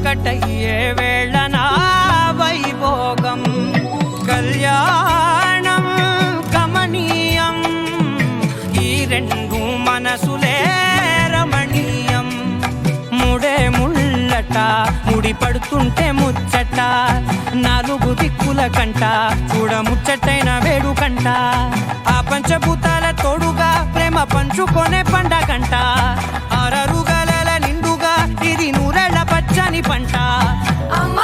ఒకటయ్యే వేళనా వైభోగం కళ్యాణం కమనీయం ఈ రెండు మనసులే రమణీయం ముడే ముళ్ళట ముడి పడుతుంటే ముచ్చట నాలుగు దిక్కుల కంట చూడ ముచ్చటైన వేడుకంట ఆ పంచభూతాల తోడుగా ప్రేమ పంచుకొనే పండగంట ఆరరుగల నిండుగా ఇది నూరెళ్ళ పచ్చని పంట అమ్మ